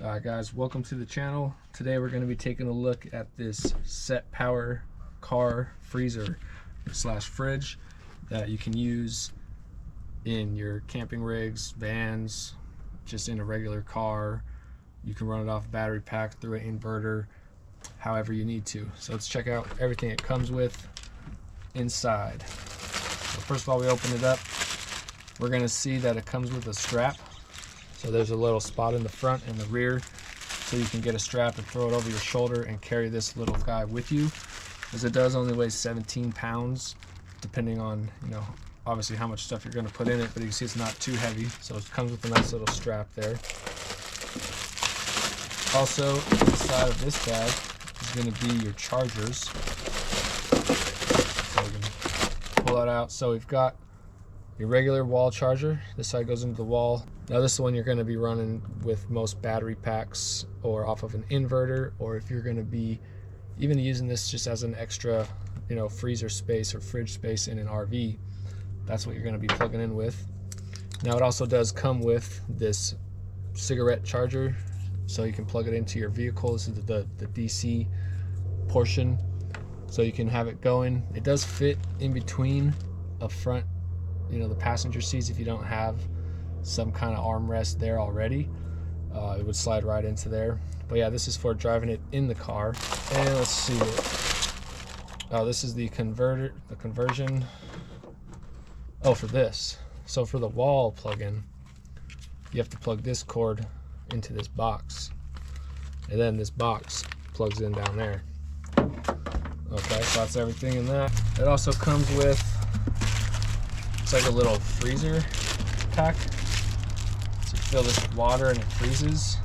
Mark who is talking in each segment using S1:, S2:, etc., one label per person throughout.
S1: Alright guys, welcome to the channel. Today we're going to be taking a look at this SetPower car freezer slash fridge that you can use in your camping rigs, vans, just in a regular car. You can run it off a battery pack through an inverter, however you need to. So let's check out everything it comes with inside. So first of all, we open it up. We're going to see that it comes with a strap. So there's a little spot in the front and the rear, so you can get a strap and throw it over your shoulder and carry this little guy with you, as it does only weigh 17 pounds, depending on, obviously how much stuff you're going to put in it, but you can see it's not too heavy, so it comes with a nice little strap there. Also, inside of this bag is going to be your chargers. So we can pull that out. So we've got your regular wall charger. This side goes into the wall. Now this is the one you're going to be running with most battery packs or off of an inverter, or if you're going to be even using this just as an extra, freezer space or fridge space in an RV, that's what you're going to be plugging in with. Now it also does come with this cigarette charger, so you can plug it into your vehicle. This is the DC portion, so you can have it going. It does fit in between a front, the passenger seats. If you don't have some kind of armrest there already, it would slide right into there. But yeah, this is for driving it in the car. And let's see it. Oh, this is the conversion. Oh, for this. So for the wall plug-in, you have to plug this cord into this box, and then this box plugs in down there. Okay, so that's everything in that. It also comes with, it's like a little freezer pack. So you fill this with water and it freezes,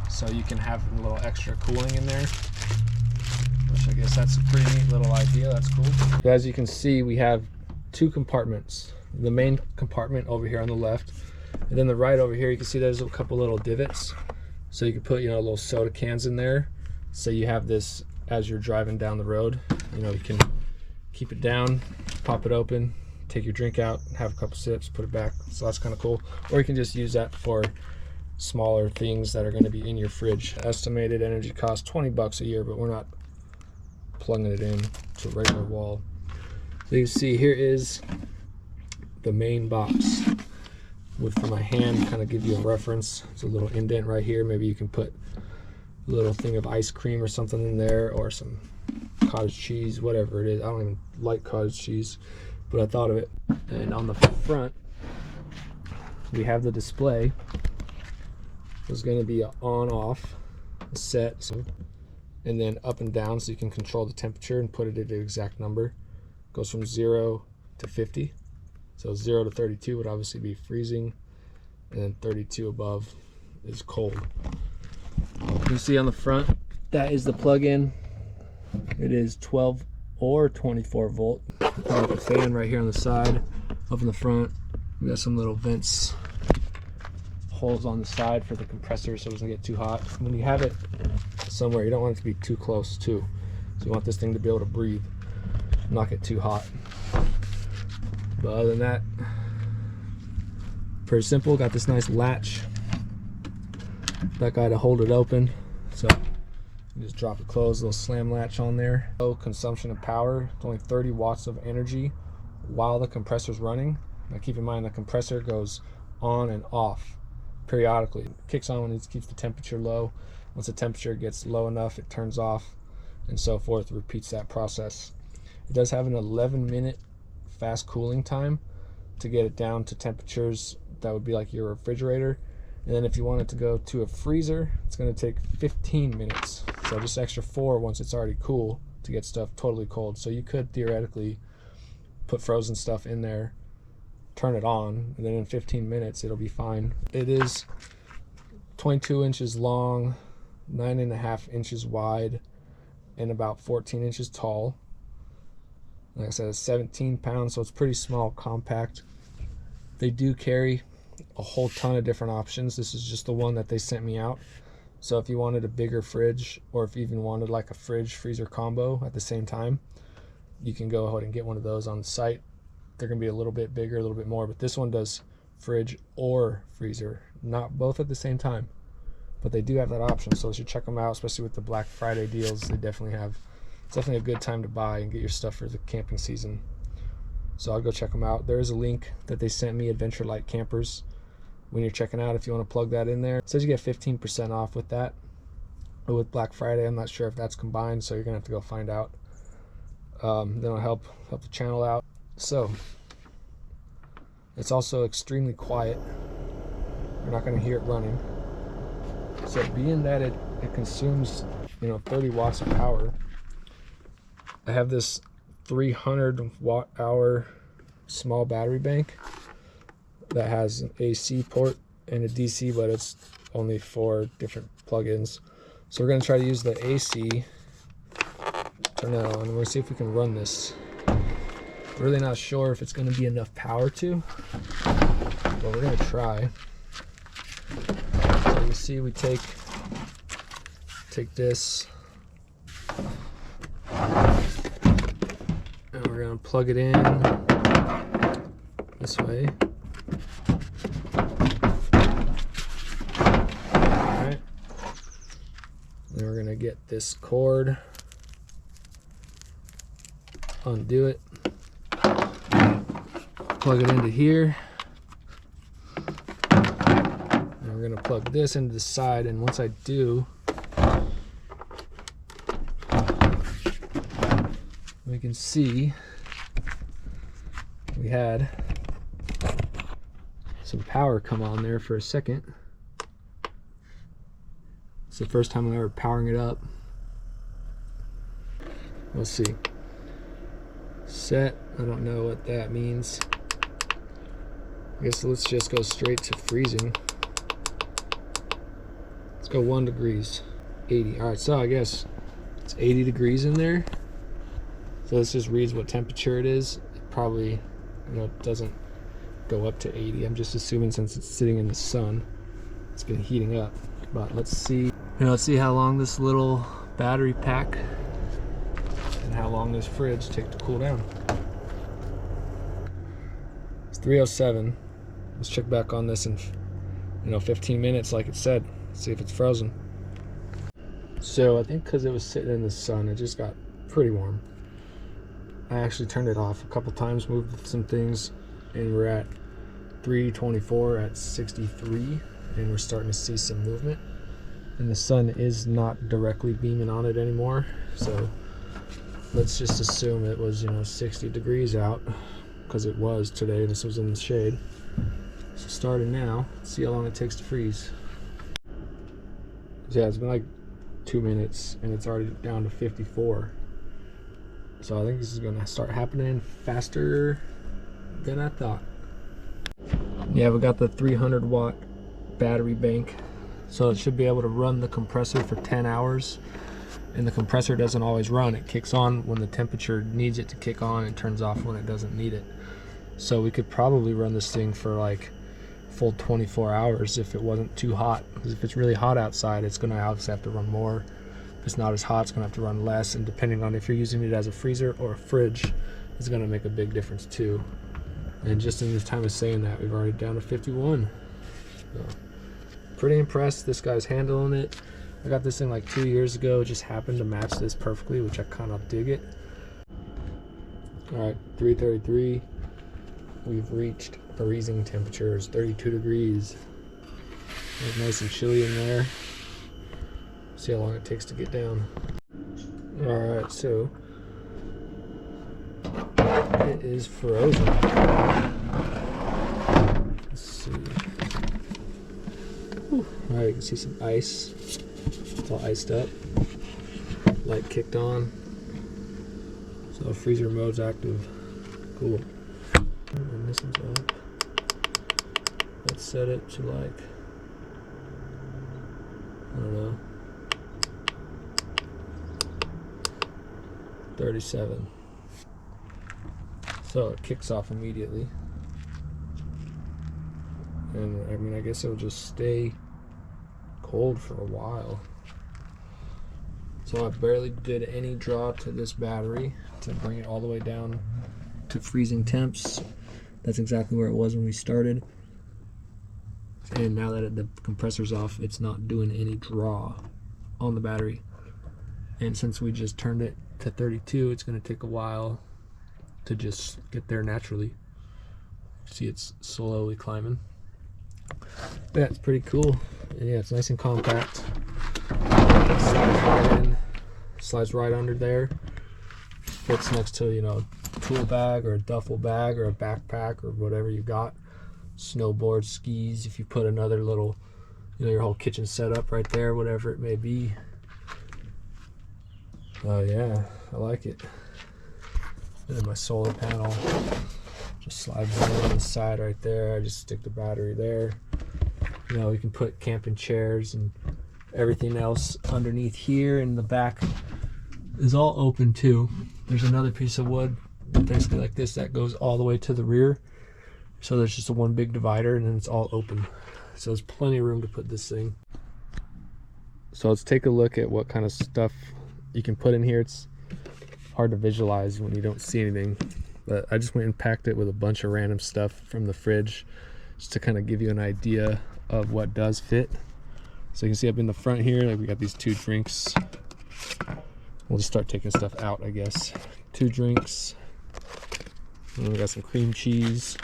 S1: so you can have a little extra cooling in there, which I guess that's a pretty neat little idea. That's cool. As you can see, we have two compartments. The main compartment over here on the left, and then the right over here, you can see there's a couple little divots, so you can put little soda cans in there, so you have this as you're driving down the road. You can keep it down, pop it open, take your drink out, have a couple sips, put it back. So that's kind of cool. Or you can just use that for smaller things that are going to be in your fridge. Estimated energy cost $20 a year, but we're not plugging it in to a regular wall. So you can see here is the main box. For my hand, kind of give you a reference. It's a little indent right here. Maybe you can put a little thing of ice cream or something in there, or some cottage cheese, whatever it is. I don't even like cottage cheese, but I thought of it. And on the front, we have the display. There's going to be an on-off, a set, and then up and down, so you can control the temperature and put it at an exact number. It goes from 0 to 50. So 0 to 32 would obviously be freezing, and then 32 above is cold. You can see on the front, that is the plug-in. It is 12 or 24 volt. Got the fan right here on the side. Up in the front, we got some little vents, holes on the side for the compressor so it doesn't get too hot. When you have it somewhere, you don't want it to be too close too. So you want this thing to be able to breathe, not get too hot. But other than that, pretty simple. Got this nice latch, that guy to hold it open, so you just drop it closed, little slam latch on there. Low consumption of power. It's only 30 watts of energy while the compressor's running. Now keep in mind the compressor goes on and off periodically. It kicks on when it keeps the temperature low. Once the temperature gets low enough, it turns off, and so forth. It repeats that process. It does have an 11-minute fast cooling time to get it down to temperatures that would be like your refrigerator. And then if you want it to go to a freezer, it's going to take 15 minutes. So just extra 4 once it's already cool to get stuff totally cold. So you could theoretically put frozen stuff in there, turn it on, and then in 15 minutes it'll be fine. It is 22 inches long, 9.5 inches wide, and about 14 inches tall. Like I said, it's 17 pounds, so it's pretty small, compact. They do carry a whole ton of different options. This is just the one that they sent me out. So if you wanted a bigger fridge, or if you even wanted like a fridge freezer combo at the same time, you can go ahead and get one of those on the site. They're going to be a little bit bigger, a little bit more, but this one does fridge or freezer, not both at the same time. but they do have that option, so you should check them out, especially with the Black Friday deals. They definitely have, it's definitely a good time to buy and get your stuff for the camping season. So I'll go check them out. There is a link that they sent me, Adventure Light Campers, when you're checking out, if you want to plug that in there. It says you get 15% off with that. But with Black Friday, I'm not sure if that's combined, so you're gonna have to go find out. Then it'll help the channel out. So it's also extremely quiet. You're not gonna hear it running. So being that it consumes, 30 watts of power, I have this 300 watt hour small battery bank that has an AC port and a DC, but it's only 4 different plugins. So we're going to try to use the AC, turn that on, and we'll see if we can run this. Really not sure if it's going to be enough power to, but we're going to try. So you see we take this, and we're going to plug it in this way. Alright. Then we're going to get this cord, undo it, plug it into here, and we're going to plug this into the side, and once I do, we can see we had some power come on there for a second. It's the first time I'm ever powering it up. Let's see. Set, I don't know what that means. I guess let's just go straight to freezing. Let's go 1 degrees, 80. All right, so I guess it's 80 degrees in there. So this just reads what temperature it is. It probably, doesn't go up to 80. I'm just assuming since it's sitting in the sun, it's been heating up. But let's see. Let's see how long this little battery pack and how long this fridge take to cool down. It's 3:07. Let's check back on this in 15 minutes like it said. See if it's frozen. So I think because it was sitting in the sun, it just got pretty warm. I actually turned it off a couple times, moved some things, and we're at 324 at 63, and we're starting to see some movement. And the sun is not directly beaming on it anymore, so let's just assume it was 60 degrees out, because it was today. This was in the shade. So starting now, let's see how long it takes to freeze. So yeah, it's been like 2 minutes, and it's already down to 54. So I think this is going to start happening faster than I thought. Yeah, we got the 300 watt battery bank, so it should be able to run the compressor for 10 hours. And the compressor doesn't always run. It kicks on when the temperature needs it to kick on and turns off when it doesn't need it. So we could probably run this thing for like full 24 hours if it wasn't too hot. Because if it's really hot outside, it's going to obviously have to run more. If it's not as hot, it's going to have to run less, and depending on if you're using it as a freezer or a fridge, it's going to make a big difference too. And just in this time of saying that, we've already down to 51. So, pretty impressed. This guy's handling it. I got this thing like 2 years ago. It just happened to match this perfectly, which I kind of dig it. Alright, 3:33. We've reached freezing temperatures, 32 degrees. It's nice and chilly in there. See how long it takes to get down. Alright, so it is frozen. Let's see. Alright, you can see some ice. It's all iced up. Light kicked on. So freezer mode's active. Cool. And this one's up. Let's set it to like, I don't know, 37. So it kicks off immediately. And I guess it'll just stay cold for a while. So I barely did any draw to this battery to bring it all the way down to freezing temps. That's exactly where it was when we started. And now that the compressor's off, it's not doing any draw on the battery. And since we just turned it to 32, it's going to take a while to just get there naturally. See, it's slowly climbing. Yeah, it's pretty cool. And yeah, it's nice and compact. Slides right in, slides right under there. Fits next to, you know, a tool bag or a duffel bag or a backpack or whatever you got. Snowboard, skis, if you put another little, you know, your whole kitchen setup right there, whatever it may be. Oh yeah, I like it. And then my solar panel just slides down on the side right there. I just stick the battery there. You know, you can put camping chairs and everything else underneath here, and the back is all open too. There's another piece of wood basically like this that goes all the way to the rear. So there's just a one big divider and then it's all open. So there's plenty of room to put this thing. So let's take a look at what kind of stuff you can put in here. It's hard to visualize when you don't see anything, but I just went and packed it with a bunch of random stuff from the fridge just to kind of give you an idea of what does fit. So you can see up in the front here, like we got these 2 drinks. We'll just start taking stuff out, I guess. 2 drinks. And we got some cream cheese.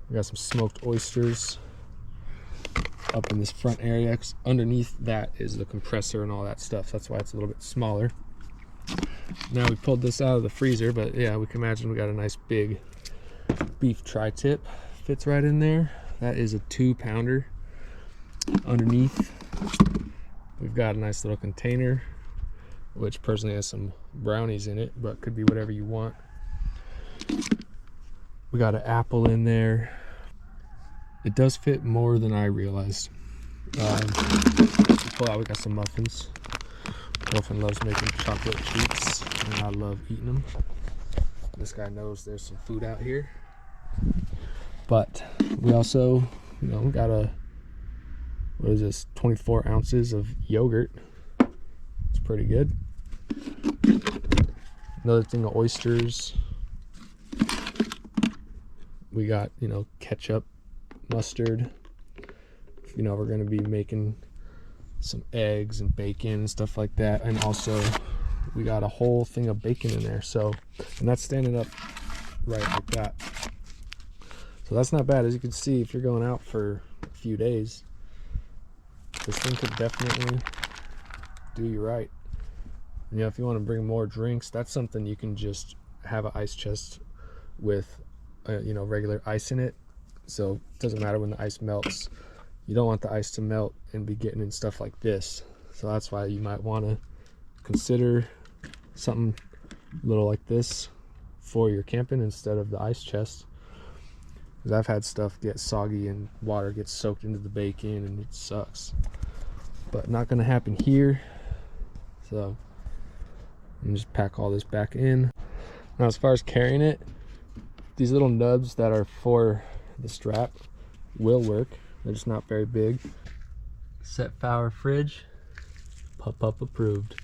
S1: We got some smoked oysters up in this front area. 'Cause underneath that is the compressor and all that stuff. That's why it's a little bit smaller. Now we pulled this out of the freezer, but yeah, we can imagine we got a nice big beef tri-tip. Fits right in there. That is a 2-pounder. Underneath, we've got a nice little container, which personally has some brownies in it, but could be whatever you want. We got an apple in there. It does fit more than I realized. Pull out, we got some muffins. Girlfriend loves making chocolate treats, and I love eating them. This guy knows there's some food out here. But we also, you know, got what is this, 24 ounces of yogurt. It's pretty good. Another thing of oysters. We got, you know, ketchup, mustard. You know, we're going to be making some eggs and bacon and stuff like that. And also we got a whole thing of bacon in there. So, and that's standing up right like that. So that's not bad. As you can see, if you're going out for a few days, this thing could definitely do you right. You know, if you want to bring more drinks, that's something you can just have an ice chest with, you know, regular ice in it. So it doesn't matter when the ice melts. You don't want the ice to melt and be getting in stuff like this. So that's why you might want to consider something little like this for your camping instead of the ice chest. Because I've had stuff get soggy and water gets soaked into the bacon and it sucks. But not going to happen here. So I'm just pack all this back in. Now as far as carrying it, these little nubs that are for the strap will work. They're just not very big. SetPower fridge, pop-up approved.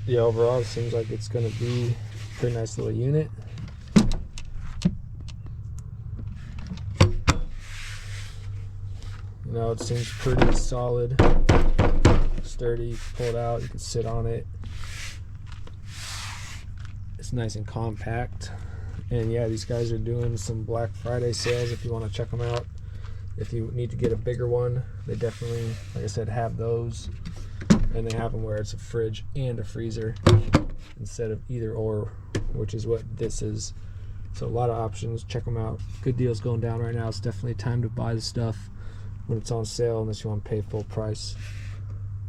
S1: Yeah, overall it seems like it's going to be a pretty nice little unit. You know, it seems pretty solid, sturdy. You can pull it out, you can sit on it. It's nice and compact. And yeah, these guys are doing some Black Friday sales if you want to check them out. If you need to get a bigger one, they definitely, like I said, have those. And they have them where it's a fridge and a freezer instead of either or, which is what this is. So a lot of options. Check them out. Good deals going down right now. It's definitely time to buy the stuff when it's on sale, unless you want to pay full price.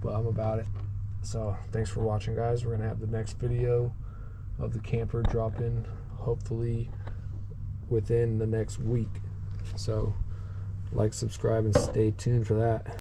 S1: But I'm about it. So thanks for watching, guys. We're gonna have the next video of the camper drop in, hopefully within the next week. So like, subscribe, and stay tuned for that.